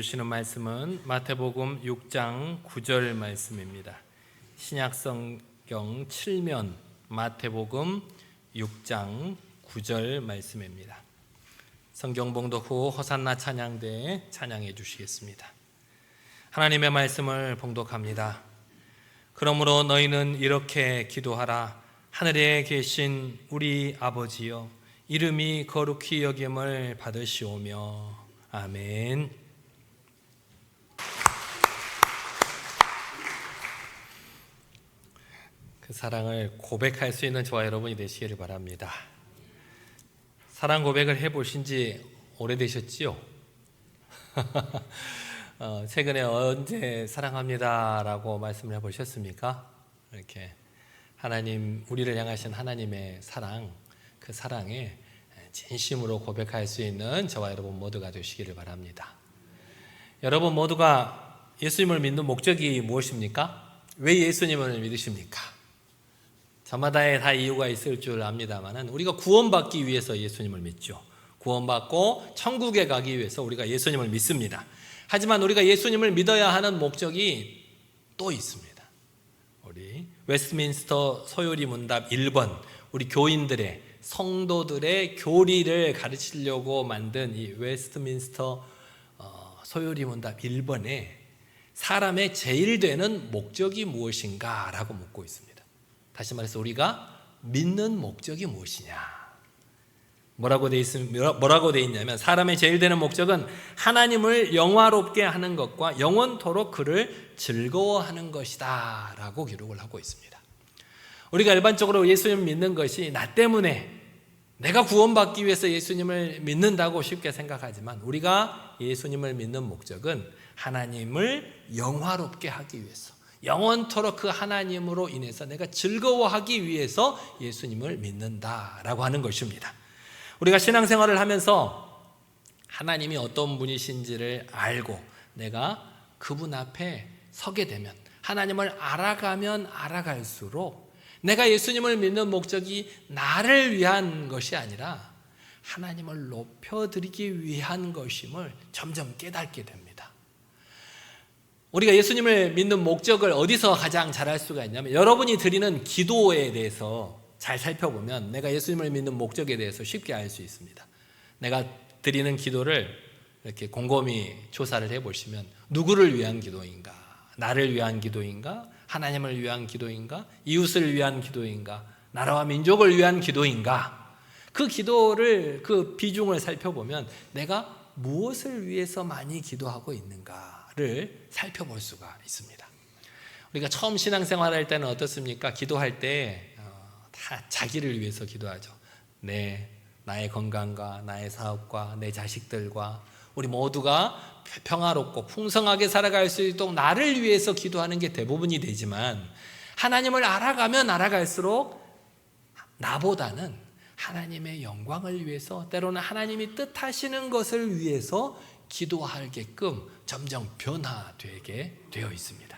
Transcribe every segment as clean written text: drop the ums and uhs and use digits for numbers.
주시는 말씀은 마태복음 6장 9절 말씀입니다. 신약성경 7면 마태복음 6장 9절 말씀입니다. 성경 봉독 후 호산나 찬양대에 찬양해 주시겠습니다. 하나님의 말씀을 봉독합니다. 그러므로 너희는 이렇게 기도하라. 하늘에 계신 우리 아버지여, 이름이 거룩히 여김을 받으시오며. 아멘. 그 사랑을 고백할 수 있는 저와 여러분이 되시기를 바랍니다. 사랑 고백을 해보신 지 오래되셨지요? 최근에 언제 사랑합니다라고 말씀을 해보셨습니까? 이렇게 하나님, 우리를 향하신 하나님의 사랑, 그 사랑에 진심으로 고백할 수 있는 저와 여러분 모두가 되시기를 바랍니다. 여러분 모두가 예수님을 믿는 목적이 무엇입니까? 왜 예수님을 믿으십니까? 저마다의 다 이유가 있을 줄 압니다만 우리가 구원받기 위해서 예수님을 믿죠. 구원받고 천국에 가기 위해서 우리가 예수님을 믿습니다. 하지만 우리가 예수님을 믿어야 하는 목적이 또 있습니다. 우리 웨스트민스터 소요리 문답 1번, 우리 교인들의, 성도들의 교리를 가르치려고 만든 이 웨스트민스터 소요리 문답 1번에 사람의 제일 되는 목적이 무엇인가 라고 묻고 있습니다. 다시 말해서 우리가 믿는 목적이 무엇이냐. 뭐라고 돼 있냐면 사람의 제일 되는 목적은 하나님을 영화롭게 하는 것과 영원토록 그를 즐거워하는 것이다 라고 기록을 하고 있습니다. 우리가 일반적으로 예수님을 믿는 것이 나 때문에, 내가 구원받기 위해서 예수님을 믿는다고 쉽게 생각하지만 우리가 예수님을 믿는 목적은 하나님을 영화롭게 하기 위해서, 영원토록 그 하나님으로 인해서 내가 즐거워하기 위해서 예수님을 믿는다라고 하는 것입니다. 우리가 신앙생활을 하면서 하나님이 어떤 분이신지를 알고 내가 그분 앞에 서게 되면, 하나님을 알아가면 알아갈수록 내가 예수님을 믿는 목적이 나를 위한 것이 아니라 하나님을 높여드리기 위한 것임을 점점 깨닫게 됩니다. 우리가 예수님을 믿는 목적을 어디서 가장 잘 알 수가 있냐면, 여러분이 드리는 기도에 대해서 잘 살펴보면 내가 예수님을 믿는 목적에 대해서 쉽게 알 수 있습니다. 내가 드리는 기도를 이렇게 곰곰이 조사를 해보시면 누구를 위한 기도인가? 나를 위한 기도인가? 하나님을 위한 기도인가? 이웃을 위한 기도인가? 나라와 민족을 위한 기도인가? 그 기도를, 그 비중을 살펴보면 내가 무엇을 위해서 많이 기도하고 있는가를 살펴볼 수가 있습니다. 우리가 처음 신앙생활할 때는 어떻습니까? 기도할 때 다 자기를 위해서 기도하죠. 나의 건강과 나의 사업과 내 자식들과 우리 모두가 평화롭고 풍성하게 살아갈 수 있도록 나를 위해서 기도하는 게 대부분이 되지만, 하나님을 알아가면 알아갈수록 나보다는 하나님의 영광을 위해서, 때로는 하나님이 뜻하시는 것을 위해서 기도하게끔 점점 변화되게 되어 있습니다.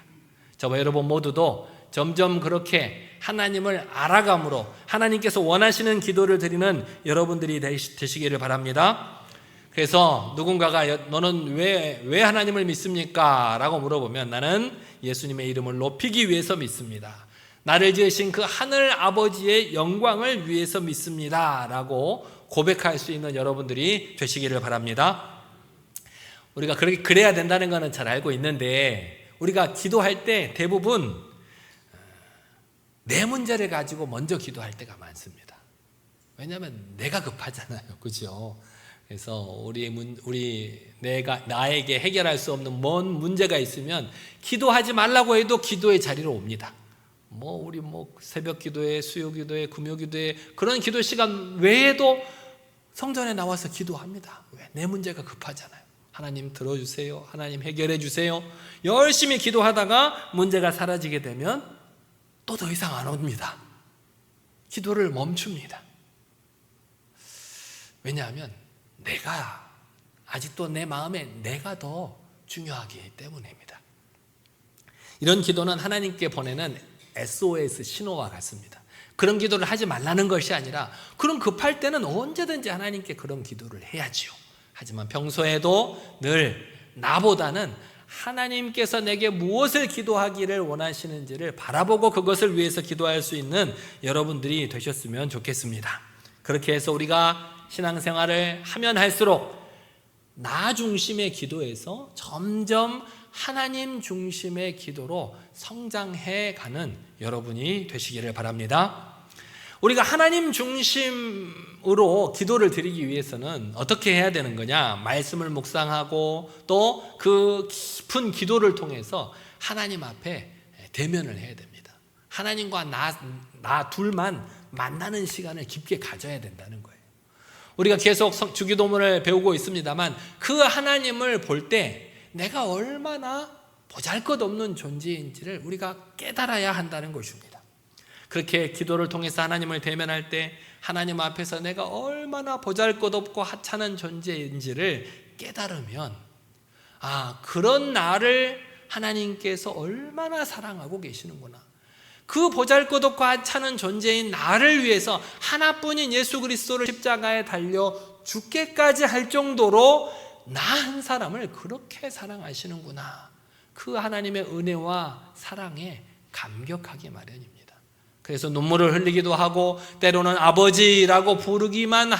저와 여러분 모두도 점점 그렇게 하나님을 알아감으로 하나님께서 원하시는 기도를 드리는 여러분들이 되시기를 바랍니다. 그래서 누군가가 너는 왜 하나님을 믿습니까? 라고 물어보면 나는 예수님의 이름을 높이기 위해서 믿습니다. 나를 지으신 그 하늘 아버지의 영광을 위해서 믿습니다. 라고 고백할 수 있는 여러분들이 되시기를 바랍니다. 우리가 그래야 된다는 것은 잘 알고 있는데, 우리가 기도할 때 대부분 내 문제를 가지고 먼저 기도할 때가 많습니다. 왜냐하면 내가 급하잖아요. 그죠? 그래서 나에게 해결할 수 없는 먼 문제가 있으면 기도하지 말라고 해도 기도의 자리로 옵니다. 우리 새벽 기도회, 수요 기도회, 금요 기도회, 그런 기도 시간 외에도 성전에 나와서 기도합니다. 왜? 내 문제가 급하잖아요. 하나님 들어주세요. 하나님 해결해 주세요. 열심히 기도하다가 문제가 사라지게 되면 또 더 이상 안 옵니다. 기도를 멈춥니다. 왜냐하면 아직도 내 마음에 내가 더 중요하기 때문입니다. 이런 기도는 하나님께 보내는 SOS 신호와 같습니다. 그런 기도를 하지 말라는 것이 아니라, 그런 급할 때는 언제든지 하나님께 그런 기도를 해야지요. 하지만 평소에도 늘 나보다는 하나님께서 내게 무엇을 기도하기를 원하시는지를 바라보고 그것을 위해서 기도할 수 있는 여러분들이 되셨으면 좋겠습니다. 그렇게 해서 우리가 신앙생활을 하면 할수록 나 중심의 기도에서 점점 하나님 중심의 기도로 성장해 가는 여러분이 되시기를 바랍니다. 우리가 하나님 중심으로 기도를 드리기 위해서는 어떻게 해야 되는 거냐? 말씀을 묵상하고 또 그 깊은 기도를 통해서 하나님 앞에 대면을 해야 됩니다. 하나님과 나 둘만 만나는 시간을 깊게 가져야 된다는 거예요. 우리가 계속 주기도문을 배우고 있습니다만 그 하나님을 볼 때 내가 얼마나 보잘것없는 존재인지를 우리가 깨달아야 한다는 것입니다. 그렇게 기도를 통해서 하나님을 대면할 때 하나님 앞에서 내가 얼마나 보잘것없고 하찮은 존재인지를 깨달으면 그런 나를 하나님께서 얼마나 사랑하고 계시는구나. 그 보잘것없고 하찮은 존재인 나를 위해서 하나뿐인 예수 그리스도를 십자가에 달려 죽게까지 할 정도로 나 한 사람을 그렇게 사랑하시는구나. 그 하나님의 은혜와 사랑에 감격하기 마련입니다. 그래서 눈물을 흘리기도 하고 때로는 아버지라고 부르기만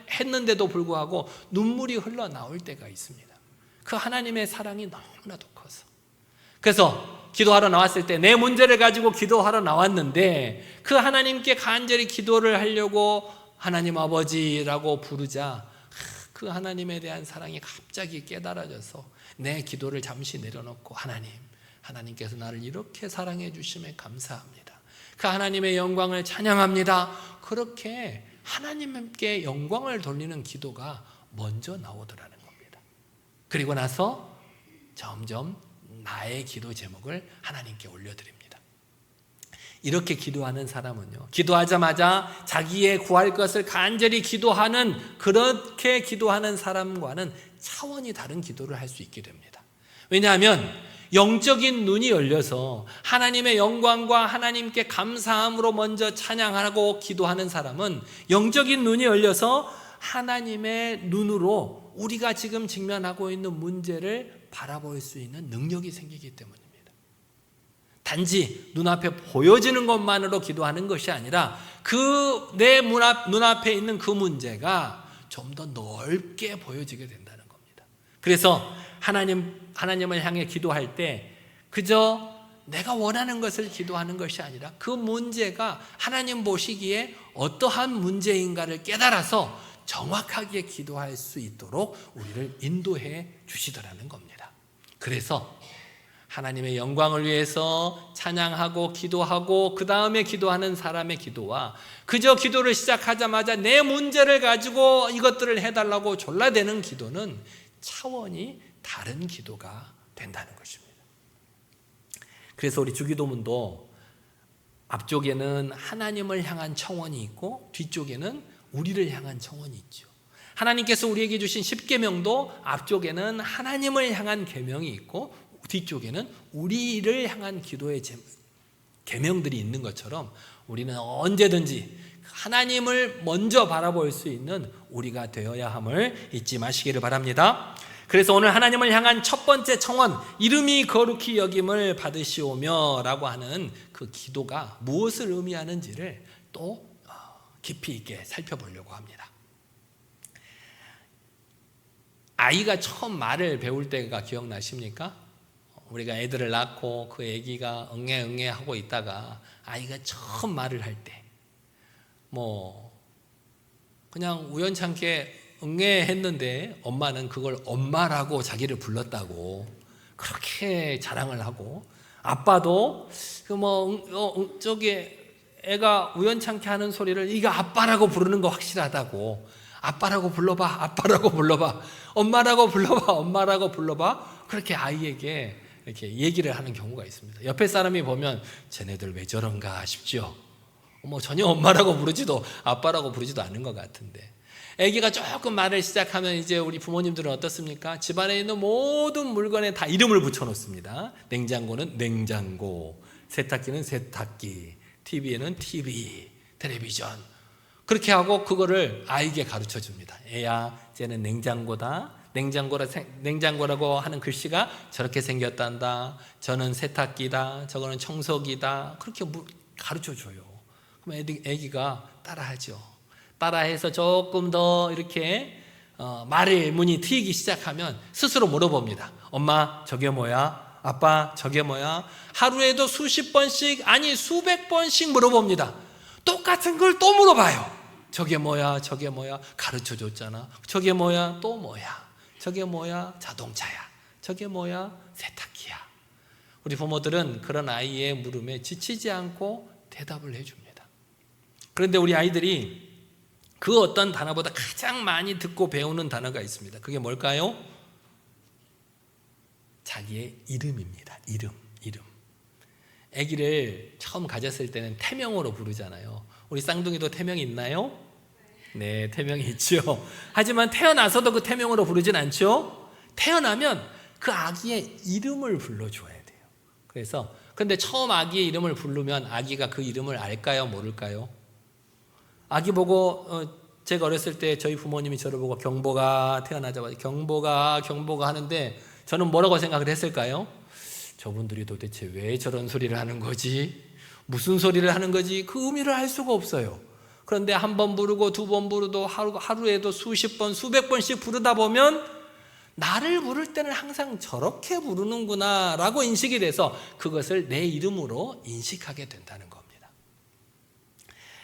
했는데도 불구하고 눈물이 흘러나올 때가 있습니다. 그 하나님의 사랑이 너무나도 커서. 그래서 기도하러 나왔을 때 내 문제를 가지고 기도하러 나왔는데 그 하나님께 간절히 기도를 하려고 하나님 아버지라고 부르자 그 하나님에 대한 사랑이 갑자기 깨달아져서 내 기도를 잠시 내려놓고 하나님께서 나를 이렇게 사랑해 주심에 감사합니다. 그 하나님의 영광을 찬양합니다. 그렇게 하나님께 영광을 돌리는 기도가 먼저 나오더라는 겁니다. 그리고 나서 점점 나의 기도 제목을 하나님께 올려드립니다. 이렇게 기도하는 사람은요, 기도하자마자 자기의 구할 것을 간절히 기도하는 그렇게 기도하는 사람과는 차원이 다른 기도를 할 수 있게 됩니다. 왜냐하면 영적인 눈이 열려서 하나님의 영광과 하나님께 감사함으로 먼저 찬양하고 기도하는 사람은 영적인 눈이 열려서 하나님의 눈으로 우리가 지금 직면하고 있는 문제를 바라볼 수 있는 능력이 생기기 때문입니다. 단지 눈앞에 보여지는 것만으로 기도하는 것이 아니라 그 내 눈앞에 있는 그 문제가 좀 더 넓게 보여지게 된다는 겁니다. 그래서 하나님을 향해 기도할 때 그저 내가 원하는 것을 기도하는 것이 아니라 그 문제가 하나님 보시기에 어떠한 문제인가를 깨달아서 정확하게 기도할 수 있도록 우리를 인도해 주시더라는 겁니다. 그래서 하나님의 영광을 위해서 찬양하고 기도하고 그 다음에 기도하는 사람의 기도와 그저 기도를 시작하자마자 내 문제를 가지고 이것들을 해달라고 졸라대는 기도는 차원이 다른 기도가 된다는 것입니다. 그래서 우리 주기도문도 앞쪽에는 하나님을 향한 청원이 있고 뒤쪽에는 우리를 향한 청원이 있죠. 하나님께서 우리에게 주신 10계명도 앞쪽에는 하나님을 향한 계명이 있고 뒤쪽에는 우리를 향한 기도의 계명들이 있는 것처럼 우리는 언제든지 하나님을 먼저 바라볼 수 있는 우리가 되어야 함을 잊지 마시기를 바랍니다. 그래서 오늘 하나님을 향한 첫 번째 청원, 이름이 거룩히 여김을 받으시오며 라고 하는 그 기도가 무엇을 의미하는지를 또 깊이 있게 살펴보려고 합니다. 아이가 처음 말을 배울 때가 기억나십니까? 우리가 애들을 낳고 그 애기가 응애 하고 있다가 아이가 처음 말을 할 때 그냥 우연찮게 응애했는데 엄마는 그걸 엄마라고 자기를 불렀다고 그렇게 자랑을 하고 아빠도 저기 애가 우연찮게 하는 소리를 이거 아빠라고 부르는 거 확실하다고 아빠라고 불러봐 엄마라고 불러봐 그렇게 아이에게 이렇게 얘기를 하는 경우가 있습니다. 옆에 사람이 보면 쟤네들 왜 저런가 싶죠. 전혀 엄마라고 부르지도 아빠라고 부르지도 않는 것 같은데 아기가 조금 말을 시작하면 이제 우리 부모님들은 어떻습니까? 집안에 있는 모든 물건에 다 이름을 붙여놓습니다. 냉장고는 냉장고, 세탁기는 세탁기, TV에는 TV, 텔레비전 그렇게 하고 그거를 아이에게 가르쳐 줍니다. 애야, 쟤는 냉장고다, 냉장고라고 하는 글씨가 저렇게 생겼단다. 저는 세탁기다. 저거는 청소기다. 그렇게 가르쳐줘요. 그럼 애기가 따라하죠. 따라해서 조금 더 이렇게 말의 문이 트이기 시작하면 스스로 물어봅니다. 엄마, 저게 뭐야? 아빠, 저게 뭐야? 하루에도 수십 번씩, 아니 수백 번씩 물어봅니다. 똑같은 걸 또 물어봐요. 저게 뭐야? 저게 뭐야? 가르쳐줬잖아. 저게 뭐야? 또 뭐야? 저게 뭐야? 자동차야. 저게 뭐야? 세탁기야. 우리 부모들은 그런 아이의 물음에 지치지 않고 대답을 해줍니다. 그런데 우리 아이들이 그 어떤 단어보다 가장 많이 듣고 배우는 단어가 있습니다. 그게 뭘까요? 자기의 이름입니다. 이름. 아기를 처음 가졌을 때는 태명으로 부르잖아요. 우리 쌍둥이도 태명이 있나요? 네, 태명이 있죠. 하지만 태어나서도 그 태명으로 부르진 않죠. 태어나면 그 아기의 이름을 불러줘야 돼요. 그래서 근데 처음 아기의 이름을 부르면 아기가 그 이름을 알까요? 모를까요? 아기 보고 제가 어렸을 때 저희 부모님이 저를 보고 경보가 태어나자마자 경보가 하는데 저는 뭐라고 생각을 했을까요? 저분들이 도대체 왜 저런 소리를 하는 거지? 무슨 소리를 하는 거지? 그 의미를 알 수가 없어요. 그런데 한 번 부르고 두 번 부르도 하루에도 수십 번, 수백 번씩 부르다 보면 나를 부를 때는 항상 저렇게 부르는구나 라고 인식이 돼서 그것을 내 이름으로 인식하게 된다는 겁니다.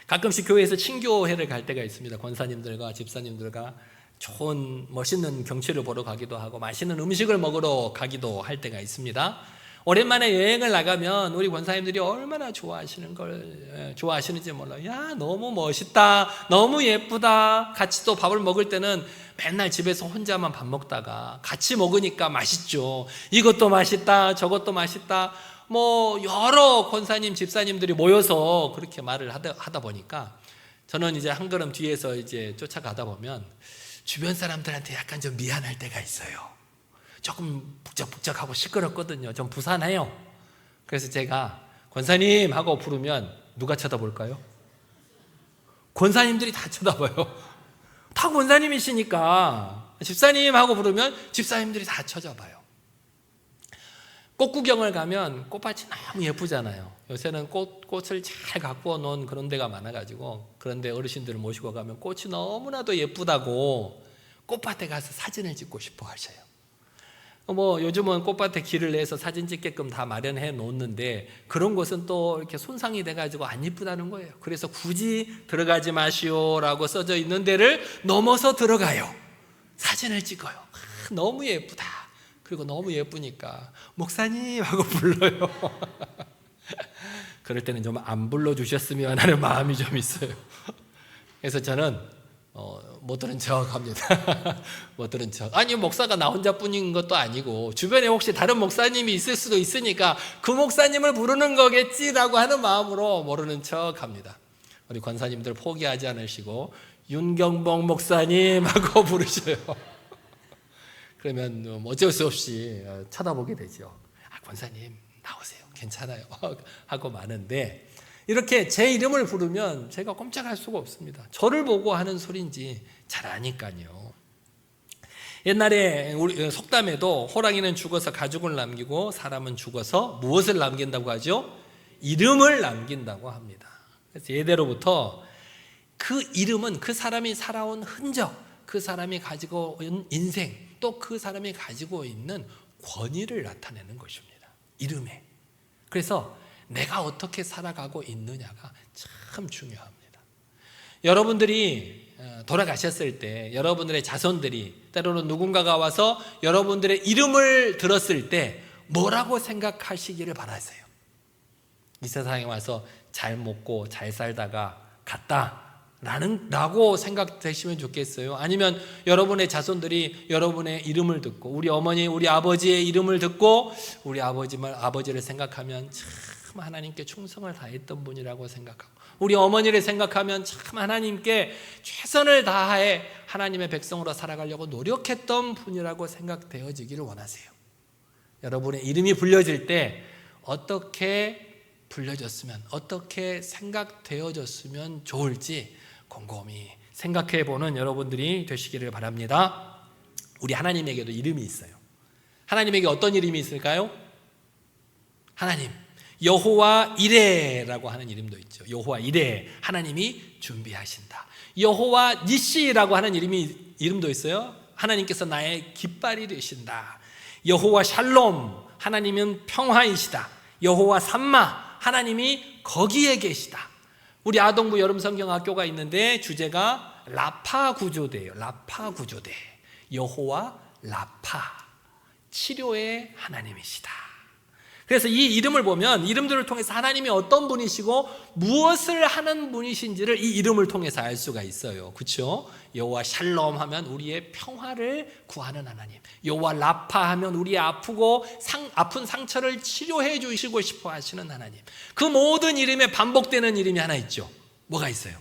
가끔씩 교회에서 친교회를 갈 때가 있습니다. 권사님들과 집사님들과 좋은 멋있는 경치를 보러 가기도 하고 맛있는 음식을 먹으러 가기도 할 때가 있습니다. 오랜만에 여행을 나가면 우리 권사님들이 얼마나 좋아하시는지 몰라요. 야, 너무 멋있다, 너무 예쁘다. 같이 또 밥을 먹을 때는 맨날 집에서 혼자만 밥 먹다가 같이 먹으니까 맛있죠. 이것도 맛있다, 저것도 맛있다. 뭐 여러 권사님, 집사님들이 모여서 그렇게 말을 하다 보니까 저는 이제 한 걸음 뒤에서 이제 쫓아가다 보면 주변 사람들한테 약간 좀 미안할 때가 있어요. 조금 북적북적하고 시끄럽거든요. 좀 부산해요. 그래서 제가 권사님 하고 부르면 누가 쳐다볼까요? 권사님들이 다 쳐다봐요. 다 권사님이시니까. 집사님 하고 부르면 집사님들이 다 쳐다봐요. 꽃 구경을 가면 꽃밭이 너무 예쁘잖아요. 요새는 꽃을 잘 갖고 놓은 그런 데가 많아가지고 그런데 어르신들을 모시고 가면 꽃이 너무나도 예쁘다고 꽃밭에 가서 사진을 찍고 싶어 하셔요. 뭐 요즘은 꽃밭에 길을 내서 사진 찍게끔 다 마련해 놓는데 그런 곳은 또 이렇게 손상이 돼가지고 안 예쁘다는 거예요. 그래서 굳이 들어가지 마시오라고 써져 있는 데를 넘어서 들어가요. 사진을 찍어요. 너무 예쁘다. 그리고 너무 예쁘니까 목사님 하고 불러요. 그럴 때는 좀 안 불러주셨으면 하는 마음이 좀 있어요. 그래서 저는 못 들은 척 합니다. 못 들은 척. 아니 목사가 나 혼자뿐인 것도 아니고 주변에 혹시 다른 목사님이 있을 수도 있으니까 그 목사님을 부르는 거겠지라고 하는 마음으로 모르는 척 합니다. 우리 권사님들 포기하지 않으시고 윤경봉 목사님 하고 부르셔요. 그러면 어쩔 수 없이 쳐다보게 되죠. 권사님 나오세요. 괜찮아요. 하고 마는데 이렇게 제 이름을 부르면 제가 꼼짝할 수가 없습니다. 저를 보고 하는 소리인지 잘 아니까요. 옛날에 우리 속담에도 호랑이는 죽어서 가죽을 남기고 사람은 죽어서 무엇을 남긴다고 하죠? 이름을 남긴다고 합니다. 그래서 예대로부터 그 이름은 그 사람이 살아온 흔적, 그 사람이 가지고 있는 인생, 또 그 사람이 가지고 있는 권위를 나타내는 것입니다. 이름에. 그래서 내가 어떻게 살아가고 있느냐가 참 중요합니다. 여러분들이 돌아가셨을 때 여러분들의 자손들이 때로는 누군가가 와서 여러분들의 이름을 들었을 때 뭐라고 생각하시기를 바라세요? 이 세상에 와서 잘 먹고 잘 살다가 갔다 라고 생각되시면 좋겠어요? 아니면 여러분의 자손들이 여러분의 이름을 듣고 우리 어머니, 우리 아버지의 이름을 듣고 우리 아버지를 생각하면 참 하나님께 충성을 다했던 분이라고 생각하고 우리 어머니를 생각하면 참 하나님께 최선을 다해 하나님의 백성으로 살아가려고 노력했던 분이라고 생각되어지기를 원하세요. 여러분의 이름이 불려질 때 어떻게 불려졌으면 어떻게 생각되어졌으면 좋을지 곰곰이 생각해 보는 여러분들이 되시기를 바랍니다. 우리 하나님에게도 이름이 있어요. 하나님에게 어떤 이름이 있을까요? 하나님, 여호와 이레라고 하는 이름도 있죠. 여호와 이레, 하나님이 준비하신다. 여호와 니시라고 하는 이름도 있어요. 하나님께서 나의 깃발이 되신다. 여호와 샬롬, 하나님은 평화이시다. 여호와 삼마, 하나님이 거기에 계시다. 우리 아동부 여름 성경학교가 있는데 주제가 라파 구조대예요. 라파 구조대. 여호와 라파, 치료의 하나님이시다. 그래서 이 이름을 보면 이름들을 통해서 하나님이 어떤 분이시고 무엇을 하는 분이신지를 이 이름을 통해서 알 수가 있어요. 그렇죠? 여호와 샬롬 하면 우리의 평화를 구하는 하나님, 여호와 라파 하면 우리의 아픈 상처를 치료해 주시고 싶어 하시는 하나님. 그 모든 이름에 반복되는 이름이 하나 있죠. 뭐가 있어요?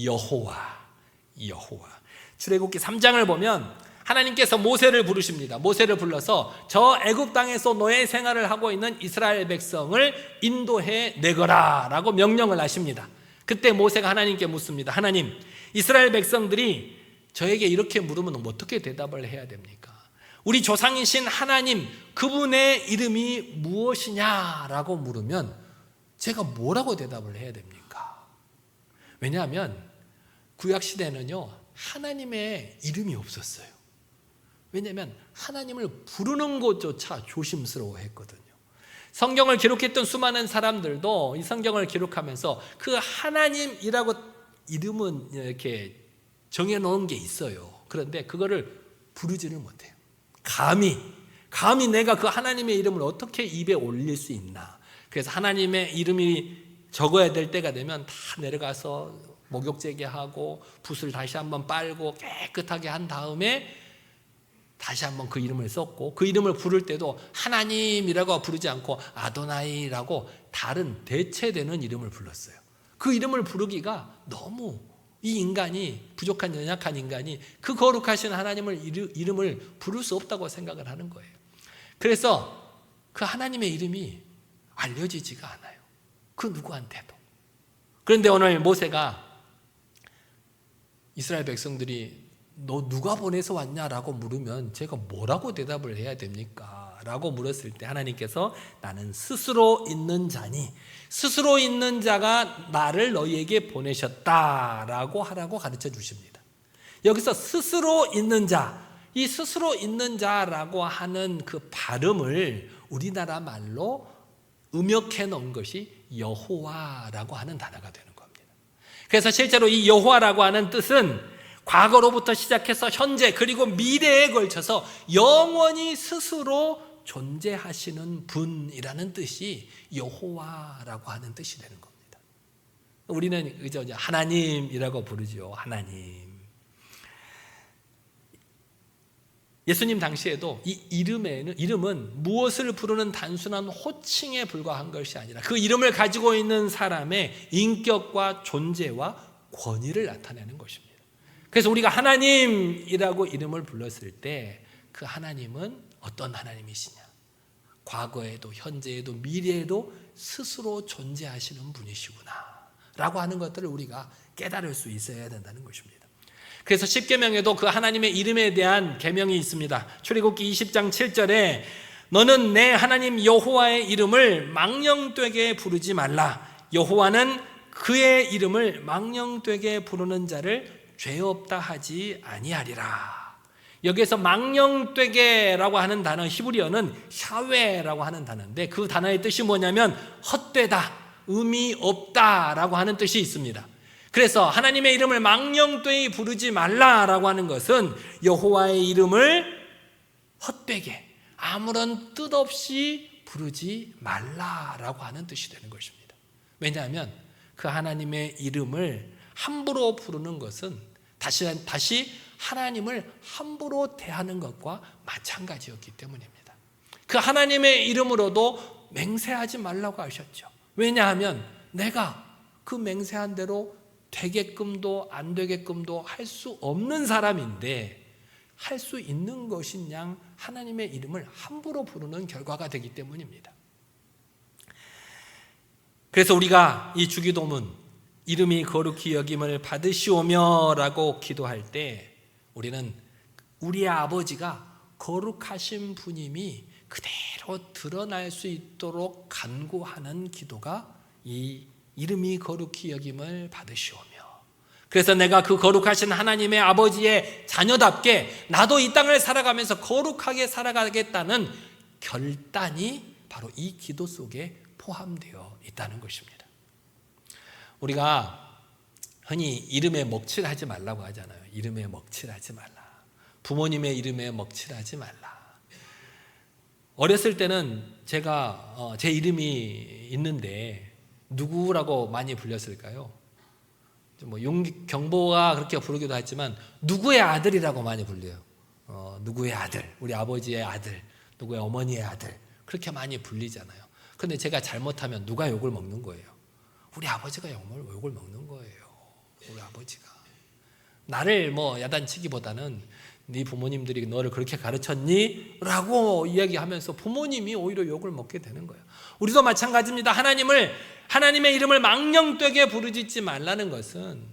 여호와. 출애굽기 3장을 보면 하나님께서 모세를 부르십니다. 모세를 불러서 저 애굽 땅에서 노예 생활을 하고 있는 이스라엘 백성을 인도해 내거라 라고 명령을 하십니다. 그때 모세가 하나님께 묻습니다. 하나님, 이스라엘 백성들이 저에게 이렇게 물으면 어떻게 대답을 해야 됩니까? 우리 조상이신 하나님, 그분의 이름이 무엇이냐라고 물으면 제가 뭐라고 대답을 해야 됩니까? 왜냐하면 구약시대는요, 하나님의 이름이 없었어요. 왜냐하면 하나님을 부르는 것조차 조심스러워 했거든요. 성경을 기록했던 수많은 사람들도 이 성경을 기록하면서 그 하나님이라고 이름은 이렇게 정해놓은 게 있어요. 그런데 그거를 부르지를 못해요. 감히 내가 그 하나님의 이름을 어떻게 입에 올릴 수 있나. 그래서 하나님의 이름이 적어야 될 때가 되면 다 내려가서 목욕제게 하고 붓을 다시 한번 빨고 깨끗하게 한 다음에 다시 한번 그 이름을 썼고, 그 이름을 부를 때도 하나님이라고 부르지 않고 아도나이라고 다른 대체되는 이름을 불렀어요. 그 이름을 부르기가 너무, 이 인간이, 부족한 연약한 인간이 그 거룩하신 하나님을 이름을 부를 수 없다고 생각을 하는 거예요. 그래서 그 하나님의 이름이 알려지지가 않아요. 그 누구한테도. 그런데 오늘 모세가 이스라엘 백성들이 너 누가 보내서 왔냐라고 물으면 제가 뭐라고 대답을 해야 됩니까? 라고 물었을 때 하나님께서 나는 스스로 있는 자니 스스로 있는 자가 나를 너희에게 보내셨다라고 하라고 가르쳐 주십니다. 여기서 스스로 있는 자, 이 스스로 있는 자라고 하는 그 발음을 우리나라 말로 음역해 놓은 것이 여호와라고 하는 단어가 되는 겁니다. 그래서 실제로 이 여호와라고 하는 뜻은 과거로부터 시작해서 현재 그리고 미래에 걸쳐서 영원히 스스로 존재하시는 분이라는 뜻이 여호와라고 하는 뜻이 되는 겁니다. 우리는 그저 하나님이라고 부르죠. 하나님. 예수님 당시에도 이 이름은 무엇을 부르는 단순한 호칭에 불과한 것이 아니라 그 이름을 가지고 있는 사람의 인격과 존재와 권위를 나타내는 것입니다. 그래서 우리가 하나님이라고 이름을 불렀을 때 그 하나님은 어떤 하나님이시냐? 과거에도 현재에도 미래에도 스스로 존재하시는 분이시구나 라고 하는 것들을 우리가 깨달을 수 있어야 된다는 것입니다. 그래서 십계명에도 그 하나님의 이름에 대한 계명이 있습니다. 출애굽기 20장 7절에 너는 내 하나님 여호와의 이름을 망령되게 부르지 말라. 여호와는 그의 이름을 망령되게 부르는 자를 죄 없다 하지 아니하리라. 여기에서 망령되게라고 하는 단어 히브리어는 샤웨라고 하는 단어인데 그 단어의 뜻이 뭐냐면 헛되다, 의미 없다라고 하는 뜻이 있습니다. 그래서 하나님의 이름을 망령되이 부르지 말라라고 하는 것은 여호와의 이름을 헛되게 아무런 뜻 없이 부르지 말라라고 하는 뜻이 되는 것입니다. 왜냐하면 그 하나님의 이름을 함부로 부르는 것은 다시 하나님을 함부로 대하는 것과 마찬가지였기 때문입니다. 그 하나님의 이름으로도 맹세하지 말라고 하셨죠. 왜냐하면 내가 그 맹세한 대로 되게끔도 안 되게끔도 할 수 없는 사람인데 할 수 있는 것인 양 하나님의 이름을 함부로 부르는 결과가 되기 때문입니다. 그래서 우리가 이 주기도문 이름이 거룩히 여김을 받으시오며 라고 기도할 때 우리는 우리의 아버지가 거룩하신 분임이 그대로 드러날 수 있도록 간구하는 기도가 이 이름이 거룩히 여김을 받으시오며, 그래서 내가 그 거룩하신 하나님의 아버지의 자녀답게 나도 이 땅을 살아가면서 거룩하게 살아가겠다는 결단이 바로 이 기도 속에 포함되어 있다는 것입니다. 우리가 흔히 이름에 먹칠하지 말라고 하잖아요. 이름에 먹칠하지 말라. 부모님의 이름에 먹칠하지 말라. 어렸을 때는 제가 제 이름이 있는데 누구라고 많이 불렸을까요? 경보가 그렇게 부르기도 했지만 누구의 아들이라고 많이 불려요. 누구의 아들, 우리 아버지의 아들, 누구의 어머니의 아들, 그렇게 많이 불리잖아요. 그런데 제가 잘못하면 누가 욕을 먹는 거예요? 우리 아버지가 욕을 먹는 거예요. 우리 아버지가 나를 야단치기보다는 네 부모님들이 너를 그렇게 가르쳤니? 라고 이야기하면서 부모님이 오히려 욕을 먹게 되는 거예요. 우리도 마찬가지입니다. 하나님의 이름을 망령되게 부르짖지 말라는 것은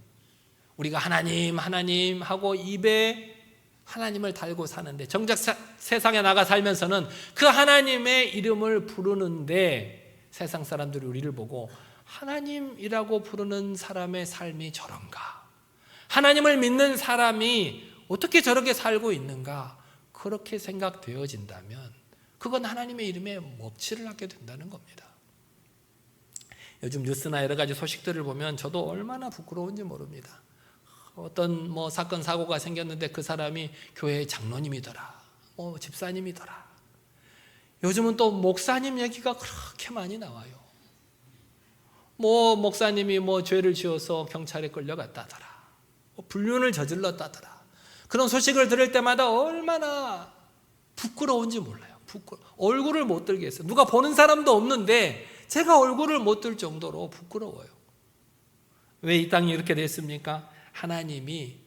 우리가 하나님 하고 입에 하나님을 달고 사는데, 정작 세상에 나가 살면서는 그 하나님의 이름을 부르는데 세상 사람들이 우리를 보고 하나님이라고 부르는 사람의 삶이 저런가, 하나님을 믿는 사람이 어떻게 저렇게 살고 있는가, 그렇게 생각되어진다면 그건 하나님의 이름에 먹칠을 하게 된다는 겁니다. 요즘 뉴스나 여러 가지 소식들을 보면 저도 얼마나 부끄러운지 모릅니다. 어떤 사건 사고가 생겼는데 그 사람이 교회의 장로님이더라, 집사님이더라. 요즘은 또 목사님 얘기가 그렇게 많이 나와요. 목사님이 죄를 지어서 경찰에 끌려갔다더라, 불륜을 저질렀다더라. 그런 소식을 들을 때마다 얼마나 부끄러운지 몰라요. 얼굴을 못 들겠어요. 누가 보는 사람도 없는데 제가 얼굴을 못 들 정도로 부끄러워요. 왜 이 땅이 이렇게 됐습니까? 하나님이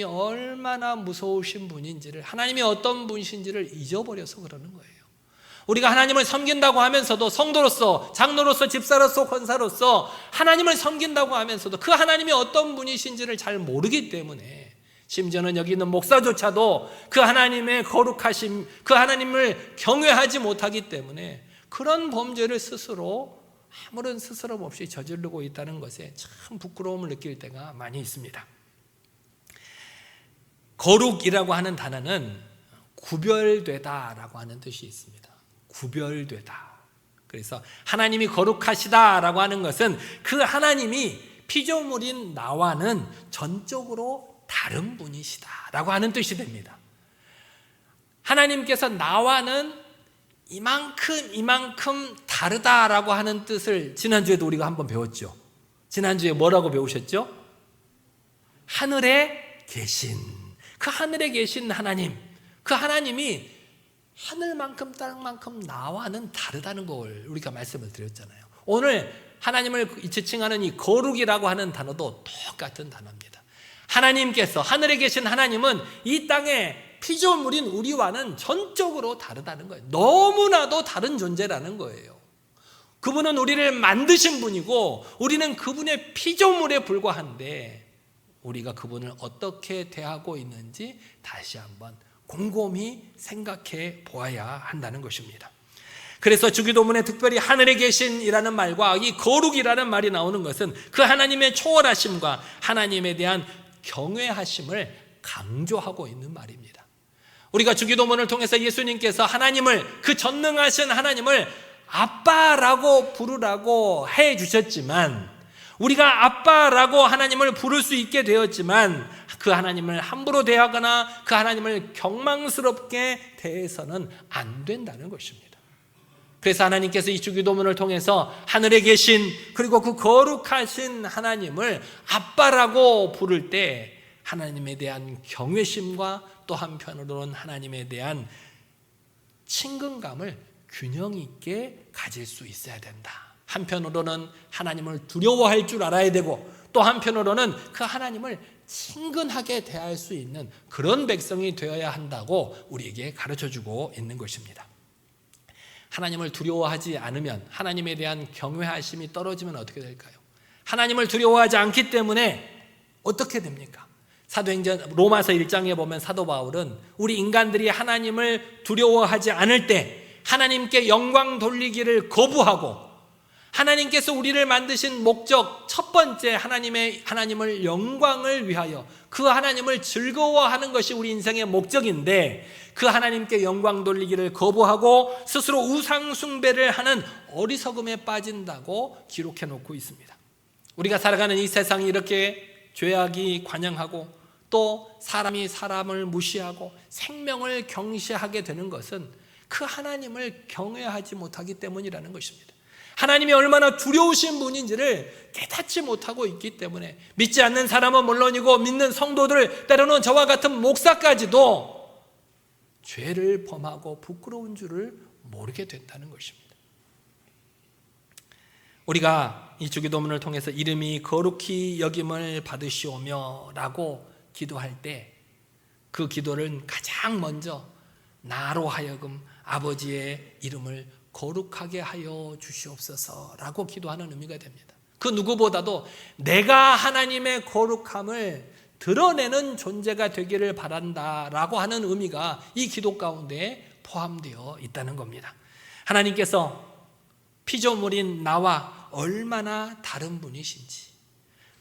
얼마나 무서우신 분인지를, 하나님이 어떤 분이신지를 잊어버려서 그러는 거예요. 우리가 하나님을 섬긴다고 하면서도, 성도로서, 장로로서, 집사로서, 권사로서 하나님을 섬긴다고 하면서도 그 하나님이 어떤 분이신지를 잘 모르기 때문에, 심지어는 여기 있는 목사조차도 그 하나님의 거룩하심, 그 하나님을 경외하지 못하기 때문에 그런 범죄를 스스로 아무런 스스럼 없이 저지르고 있다는 것에 참 부끄러움을 느낄 때가 많이 있습니다. 거룩이라고 하는 단어는 구별되다라고 하는 뜻이 있습니다. 구별되다. 그래서 하나님이 거룩하시다라고 하는 것은 그 하나님이 피조물인 나와는 전적으로 다른 분이시다라고 하는 뜻이 됩니다. 하나님께서 나와는 이만큼 다르다라고 하는 뜻을 지난주에도 우리가 한번 배웠죠. 지난주에 뭐라고 배우셨죠? 하늘에 계신, 그 하늘에 계신 하나님, 그 하나님이 하늘만큼 땅만큼 나와는 다르다는 걸 우리가 말씀을 드렸잖아요. 오늘 하나님을 지칭하는 이 거룩이라고 하는 단어도 똑같은 단어입니다. 하나님께서, 하늘에 계신 하나님은 이 땅에 피조물인 우리와는 전적으로 다르다는 거예요. 너무나도 다른 존재라는 거예요. 그분은 우리를 만드신 분이고 우리는 그분의 피조물에 불과한데, 우리가 그분을 어떻게 대하고 있는지 다시 한번 곰곰이 생각해 보아야 한다는 것입니다. 그래서 주기도문에 특별히 하늘에 계신이라는 말과 이 거룩이라는 말이 나오는 것은 그 하나님의 초월하심과 하나님에 대한 경외하심을 강조하고 있는 말입니다. 우리가 주기도문을 통해서 예수님께서 하나님을, 그 전능하신 하나님을 아빠라고 부르라고 해 주셨지만, 우리가 아빠라고 하나님을 부를 수 있게 되었지만 그 하나님을 함부로 대하거나 그 하나님을 경망스럽게 대해서는 안 된다는 것입니다. 그래서 하나님께서 이 주기도문을 통해서 하늘에 계신, 그리고 그 거룩하신 하나님을 아빠라고 부를 때 하나님에 대한 경외심과 또 한편으로는 하나님에 대한 친근감을 균형 있게 가질 수 있어야 된다. 한편으로는 하나님을 두려워할 줄 알아야 되고, 또 한편으로는 그 하나님을 친근하게 대할 수 있는 그런 백성이 되어야 한다고 우리에게 가르쳐주고 있는 것입니다. 하나님을 두려워하지 않으면, 하나님에 대한 경외하심이 떨어지면 어떻게 될까요? 하나님을 두려워하지 않기 때문에 어떻게 됩니까? 사도행전 로마서 1장에 보면 사도 바울은 우리 인간들이 하나님을 두려워하지 않을 때 하나님께 영광 돌리기를 거부하고 하나님께서 우리를 만드신 목적 첫 번째 하나님을 영광을 위하여 그 하나님을 즐거워하는 것이 우리 인생의 목적인데 그 하나님께 영광 돌리기를 거부하고 스스로 우상 숭배를 하는 어리석음에 빠진다고 기록해 놓고 있습니다. 우리가 살아가는 이 세상이 이렇게 죄악이 관영하고 또 사람이 사람을 무시하고 생명을 경시하게 되는 것은 그 하나님을 경외하지 못하기 때문이라는 것입니다. 하나님이 얼마나 두려우신 분인지를 깨닫지 못하고 있기 때문에 믿지 않는 사람은 물론이고 믿는 성도들, 때로는 저와 같은 목사까지도 죄를 범하고 부끄러운 줄을 모르게 된다는 것입니다. 우리가 이 주기도문을 통해서 이름이 거룩히 여김을 받으시오며 라고 기도할 때 그 기도는 가장 먼저 나로 하여금 아버지의 이름을 거룩하게 하여 주시옵소서라고 기도하는 의미가 됩니다. 그 누구보다도 내가 하나님의 거룩함을 드러내는 존재가 되기를 바란다라고 하는 의미가 이 기도 가운데 포함되어 있다는 겁니다. 하나님께서 피조물인 나와 얼마나 다른 분이신지,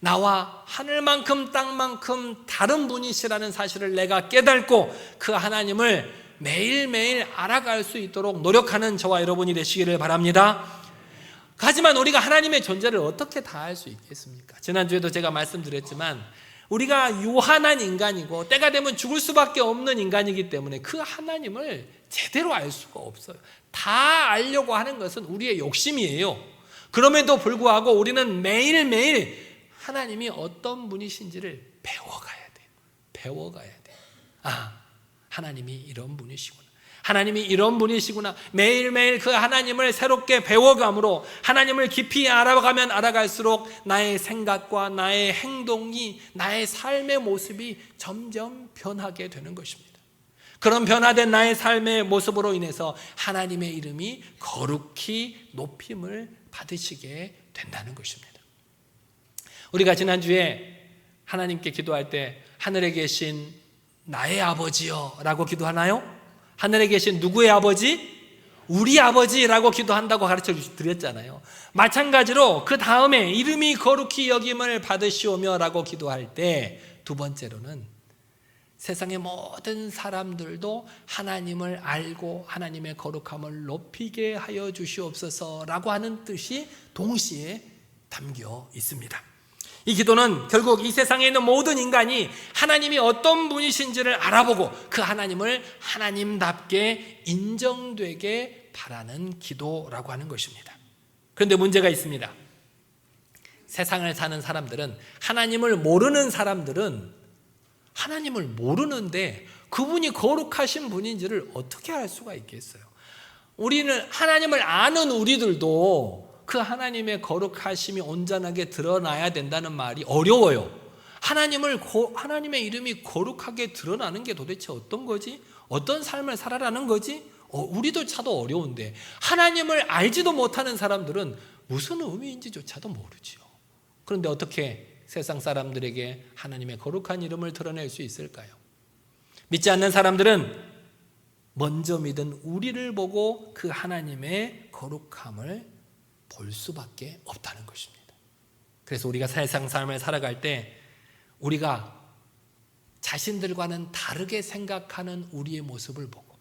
나와 하늘만큼 땅만큼 다른 분이시라는 사실을 내가 깨닫고 그 하나님을 매일매일 알아갈 수 있도록 노력하는 저와 여러분이 되시기를 바랍니다. 하지만 우리가 하나님의 존재를 어떻게 다 알 수 있겠습니까? 지난주에도 제가 말씀드렸지만 우리가 유한한 인간이고 때가 되면 죽을 수밖에 없는 인간이기 때문에 그 하나님을 제대로 알 수가 없어요. 다 알려고 하는 것은 우리의 욕심이에요. 그럼에도 불구하고 우리는 매일매일 하나님이 어떤 분이신지를 배워가야 돼요. 배워가야 돼요. 하나님이 이런 분이시구나. 하나님이 이런 분이시구나. 매일매일 그 하나님을 새롭게 배워감으로 하나님을 깊이 알아가면 알아갈수록 나의 생각과 나의 행동이, 나의 삶의 모습이 점점 변하게 되는 것입니다. 그런 변화된 나의 삶의 모습으로 인해서 하나님의 이름이 거룩히 높임을 받으시게 된다는 것입니다. 우리가 지난주에 하나님께 기도할 때 하늘에 계신 나의 아버지여 라고 기도하나요? 하늘에 계신 누구의 아버지? 우리 아버지라고 기도한다고 가르쳐 드렸잖아요. 마찬가지로 그 다음에 이름이 거룩히 여김을 받으시오며 라고 기도할 때 두 번째로는 세상의 모든 사람들도 하나님을 알고 하나님의 거룩함을 높이게 하여 주시옵소서라고 하는 뜻이 동시에 담겨 있습니다. 이 기도는 결국 이 세상에 있는 모든 인간이 하나님이 어떤 분이신지를 알아보고 그 하나님을 하나님답게 인정되게 바라는 기도라고 하는 것입니다. 그런데 문제가 있습니다. 세상을 사는 사람들은, 하나님을 모르는 사람들은 하나님을 모르는데 그분이 거룩하신 분인지를 어떻게 알 수가 있겠어요? 우리는 하나님을 아는 우리들도 그 하나님의 거룩하심이 온전하게 드러나야 된다는 말이 어려워요. 하나님의 이름이 거룩하게 드러나는 게 도대체 어떤 거지? 어떤 삶을 살아라는 거지? 우리들조차도 어려운데 하나님을 알지도 못하는 사람들은 무슨 의미인지조차도 모르죠. 그런데 어떻게 세상 사람들에게 하나님의 거룩한 이름을 드러낼 수 있을까요? 믿지 않는 사람들은 먼저 믿은 우리를 보고 그 하나님의 거룩함을 볼 수밖에 없다는 것입니다. 그래서 우리가 세상 삶을 살아갈 때 우리가 자신들과는 다르게 생각하는 우리의 모습을 보고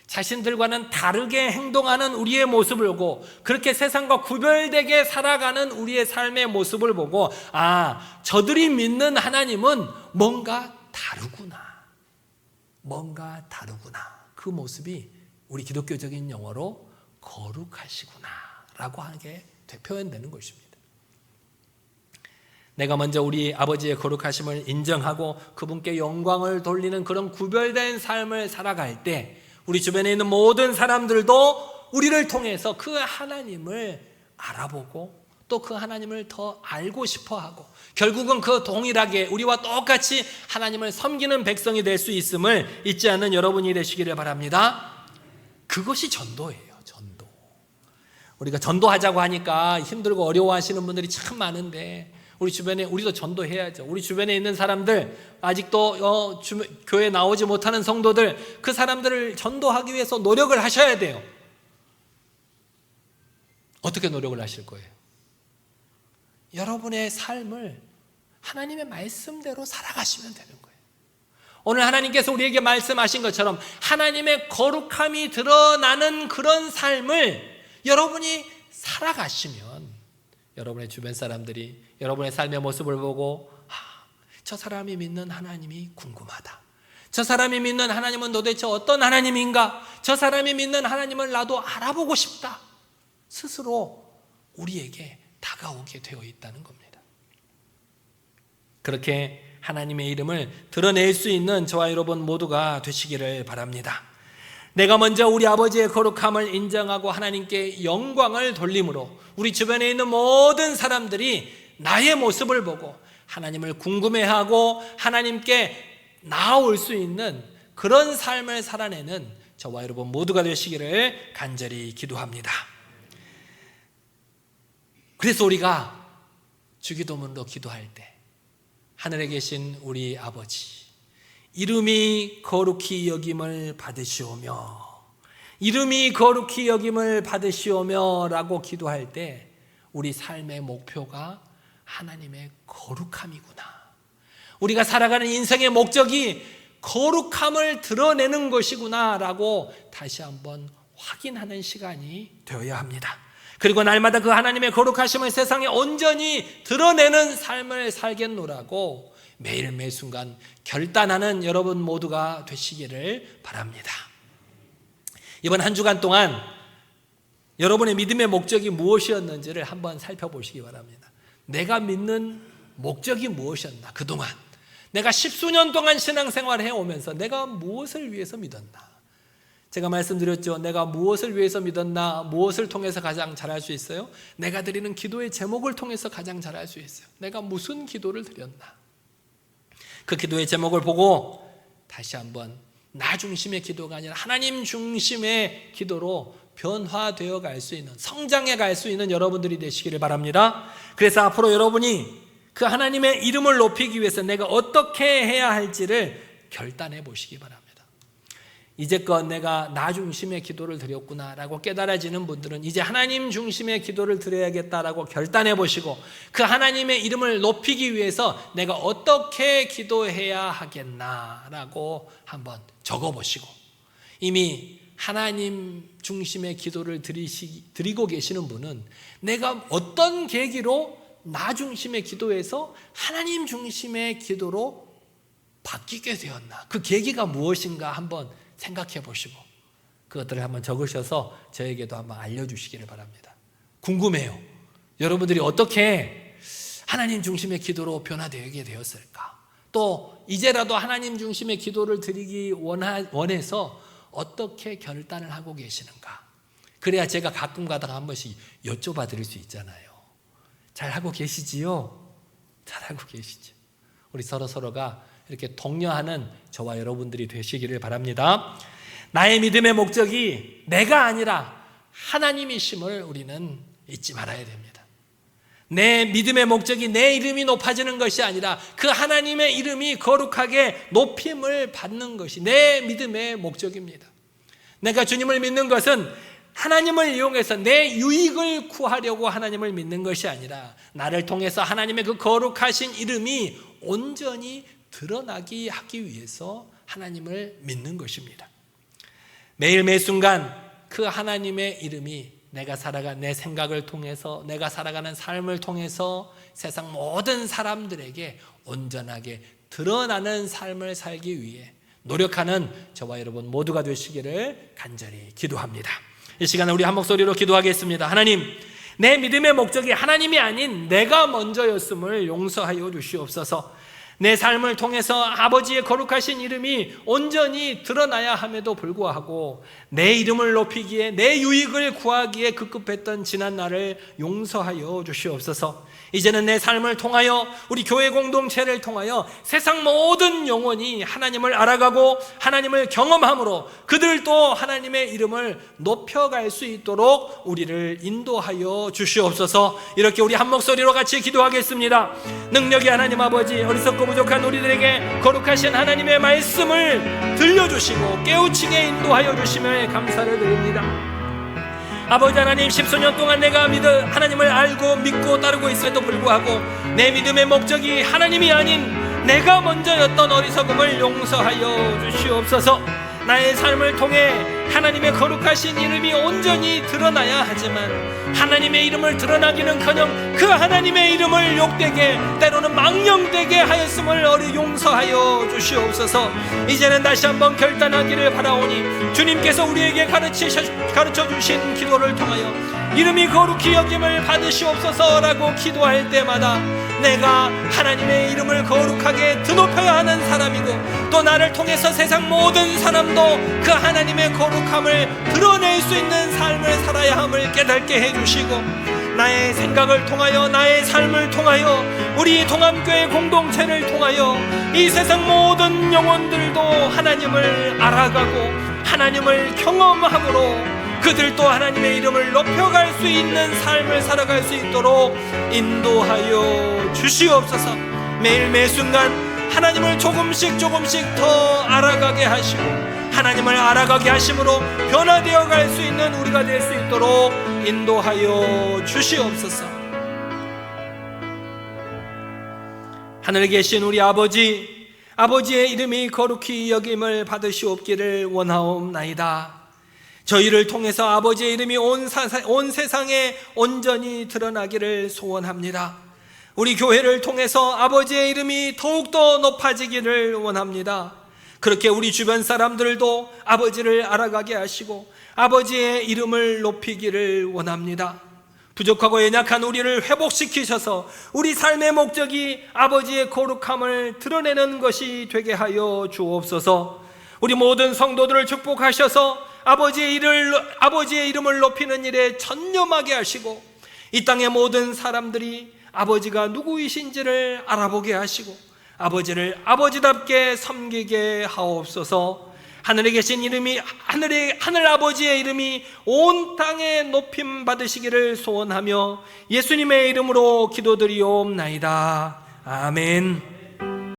자신들과는 다르게 행동하는 우리의 모습을 보고 그렇게 세상과 구별되게 살아가는 우리의 삶의 모습을 보고 저들이 믿는 하나님은 뭔가 다르구나. 그 모습이 우리 기독교적인 용어로 거룩하시구나 라고 하게 표현되는 것입니다. 내가 먼저 우리 아버지의 거룩하심을 인정하고 그분께 영광을 돌리는 그런 구별된 삶을 살아갈 때 우리 주변에 있는 모든 사람들도 우리를 통해서 그 하나님을 알아보고 또 그 하나님을 더 알고 싶어하고 결국은 그 동일하게 우리와 똑같이 하나님을 섬기는 백성이 될 수 있음을 잊지 않는 여러분이 되시기를 바랍니다. 그것이 전도예요. 전도. 우리가 전도하자고 하니까 힘들고 어려워하시는 분들이 참 많은데 우리 주변에 우리도 전도해야죠. 우리 주변에 있는 사람들, 아직도 교회 나오지 못하는 성도들, 그 사람들을 전도하기 위해서 노력을 하셔야 돼요. 어떻게 노력을 하실 거예요? 여러분의 삶을 하나님의 말씀대로 살아가시면 되는 거예요. 오늘 하나님께서 우리에게 말씀하신 것처럼 하나님의 거룩함이 드러나는 그런 삶을 여러분이 살아가시면 여러분의 주변 사람들이 여러분의 삶의 모습을 보고 저 사람이 믿는 하나님이 궁금하다. 저 사람이 믿는 하나님은 도대체 어떤 하나님인가? 저 사람이 믿는 하나님을 나도 알아보고 싶다. 스스로 우리에게 다가오게 되어 있다는 겁니다. 그렇게 하나님의 이름을 드러낼 수 있는 저와 여러분 모두가 되시기를 바랍니다. 내가 먼저 우리 아버지의 거룩함을 인정하고 하나님께 영광을 돌림으로 우리 주변에 있는 모든 사람들이 나의 모습을 보고 하나님을 궁금해하고 하나님께 나아올 수 있는 그런 삶을 살아내는 저와 여러분 모두가 되시기를 간절히 기도합니다. 그래서 우리가 주기도문으로 기도할 때 하늘에 계신 우리 아버지, 이름이 거룩히 여김을 받으시오며, 이름이 거룩히 여김을 받으시오며 라고 기도할 때 우리 삶의 목표가 하나님의 거룩함이구나. 우리가 살아가는 인생의 목적이 거룩함을 드러내는 것이구나 라고 다시 한번 확인하는 시간이 되어야 합니다. 그리고 날마다 그 하나님의 거룩하심을 세상에 온전히 드러내는 삶을 살겠노라고 매일 매순간 결단하는 여러분 모두가 되시기를 바랍니다. 이번 한 주간 동안 여러분의 믿음의 목적이 무엇이었는지를 한번 살펴보시기 바랍니다. 내가 믿는 목적이 무엇이었나? 그동안 내가 10수년 동안 신앙생활을 해오면서 내가 무엇을 위해서 믿었나? 제가 말씀드렸죠. 내가 무엇을 위해서 믿었나? 무엇을 통해서 가장 잘할 수 있어요? 내가 드리는 기도의 제목을 통해서 가장 잘할 수 있어요. 내가 무슨 기도를 드렸나? 그 기도의 제목을 보고 다시 한번 나 중심의 기도가 아니라 하나님 중심의 기도로 변화되어 갈 수 있는, 성장해 갈 수 있는 여러분들이 되시기를 바랍니다. 그래서 앞으로 여러분이 그 하나님의 이름을 높이기 위해서 내가 어떻게 해야 할지를 결단해 보시기 바랍니다. 이제껏 내가 나 중심의 기도를 드렸구나 라고 깨달아지는 분들은 이제 하나님 중심의 기도를 드려야겠다라고 결단해 보시고 그 하나님의 이름을 높이기 위해서 내가 어떻게 기도해야 하겠나 라고 한번 적어 보시고, 이미 하나님 중심의 기도를 드리고 계시는 분은 내가 어떤 계기로 나 중심의 기도에서 하나님 중심의 기도로 바뀌게 되었나, 그 계기가 무엇인가 한번 생각해 보시고 그것들을 한번 적으셔서 저에게도 한번 알려주시기를 바랍니다. 궁금해요. 여러분들이 어떻게 하나님 중심의 기도로 변화되게 되었을까? 또 이제라도 하나님 중심의 기도를 드리기 원해서 어떻게 결단을 하고 계시는가? 그래야 제가 가끔 가다가 한 번씩 여쭤봐 드릴 수 있잖아요. 잘하고 계시지요? 잘하고 계시죠? 우리 서로가 이렇게 독려하는 저와 여러분들이 되시기를 바랍니다. 나의 믿음의 목적이 내가 아니라 하나님이심을 우리는 잊지 말아야 됩니다. 내 믿음의 목적이 내 이름이 높아지는 것이 아니라 그 하나님의 이름이 거룩하게 높임을 받는 것이 내 믿음의 목적입니다. 내가 주님을 믿는 것은 하나님을 이용해서 내 유익을 구하려고 하나님을 믿는 것이 아니라 나를 통해서 하나님의 그 거룩하신 이름이 온전히 드러나게 하기 위해서 하나님을 믿는 것입니다. 매일 매순간 그 하나님의 이름이 내가 살아간 내 생각을 통해서, 내가 살아가는 삶을 통해서 세상 모든 사람들에게 온전하게 드러나는 삶을 살기 위해 노력하는 저와 여러분 모두가 되시기를 간절히 기도합니다. 이 시간에 우리 한 목소리로 기도하겠습니다. 하나님, 내 믿음의 목적이 하나님이 아닌 내가 먼저였음을 용서하여 주시옵소서. 내 삶을 통해서 아버지의 거룩하신 이름이 온전히 드러나야 함에도 불구하고 내 이름을 높이기에, 내 유익을 구하기에 급급했던 지난 날을 용서하여 주시옵소서. 이제는 내 삶을 통하여, 우리 교회 공동체를 통하여 세상 모든 영혼이 하나님을 알아가고 하나님을 경험함으로 그들도 하나님의 이름을 높여갈 수 있도록 우리를 인도하여 주시옵소서. 이렇게 우리 한 목소리로 같이 기도하겠습니다. 능력의 하나님 아버지, 어리석고 부족한 우리들에게 거룩하신 하나님의 말씀을 들려주시고 깨우치게 인도하여 주시며 감사를 드립니다. 아버지 하나님, 십수년 동안 내가 하나님을 알고 믿고 따르고 있음에도 불구하고 내 믿음의 목적이 하나님이 아닌 내가 먼저였던 어리석음을 용서하여 주시옵소서. 나의 삶을 통해 하나님의 거룩하신 이름이 온전히 드러나야 하지만 하나님의 이름을 드러나기는커녕 그 하나님의 이름을 욕되게, 때로는 망령되게 하였음을 용서하여 주시옵소서. 이제는 다시 한번 결단하기를 바라오니 주님께서 우리에게 가르쳐 주신 기도를 통하여 이름이 거룩히 여김을 받으시옵소서라고 기도할 때마다 내가 하나님의 이름을 거룩하게 드높여야 하는 사람이고, 또 나를 통해서 세상 모든 사람도 그 하나님의 거룩함을 드러낼 수 있는 삶을 살아야 함을 깨닫게 해주시고, 나의 생각을 통하여, 나의 삶을 통하여, 우리 동암교회 공동체를 통하여 이 세상 모든 영혼들도 하나님을 알아가고 하나님을 경험함으로 그들도 하나님의 이름을 높여갈 수 있는 삶을 살아갈 수 있도록 인도하여 주시옵소서. 매일 매순간 하나님을 조금씩 더 알아가게 하시고 하나님을 알아가게 하심으로 변화되어 갈 수 있는 우리가 될 수 있도록 인도하여 주시옵소서. 하늘에 계신 우리 아버지, 아버지의 이름이 거룩히 여김을 받으시옵기를 원하옵나이다. 저희를 통해서 아버지의 이름이 온 세상에 온전히 드러나기를 소원합니다. 우리 교회를 통해서 아버지의 이름이 더욱더 높아지기를 원합니다. 그렇게 우리 주변 사람들도 아버지를 알아가게 하시고 아버지의 이름을 높이기를 원합니다. 부족하고 연약한 우리를 회복시키셔서 우리 삶의 목적이 아버지의 거룩함을 드러내는 것이 되게 하여 주옵소서. 우리 모든 성도들을 축복하셔서 아버지의 이름을 높이는 일에 전념하게 하시고 이 땅의 모든 사람들이 아버지가 누구이신지를 알아보게 하시고 아버지를 아버지답게 섬기게 하옵소서. 하늘에 계신 하늘 아버지의 이름이 온 땅에 높임 받으시기를 소원하며 예수님의 이름으로 기도드리옵나이다. 아멘.